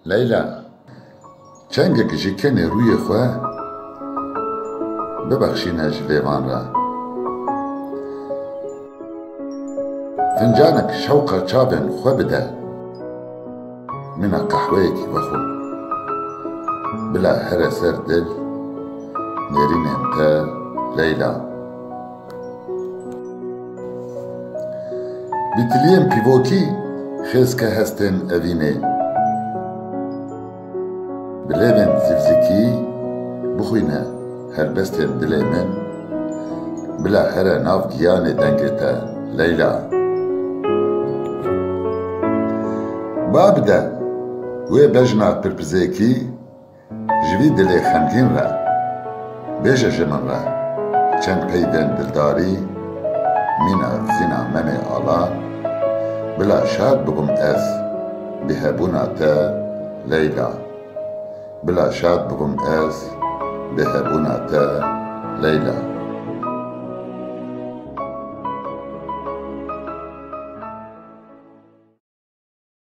ليلى، چنگك جي كني روي خوا ببخشينا جليوان را. فنجانك شوقة چاوين خوا بدا منا قهويك وخو بلا هر سر دل نيرين انت ليلى. بتليم بيفوكي خيزك هستن أفيني بليفن زفزكي بخوينا هربستن دليمن بلا هر ناف جياني دنگتا ليلى. بابدا وي بجنا بربزيكي جوي دلي خمگين را بيجا جمن را چند قيدن دلداري مينا زينا ممي آلان بلا شاد ببم از بهبونا تا ليلى. بلا شاد ببم از بهبونا تا ليلى.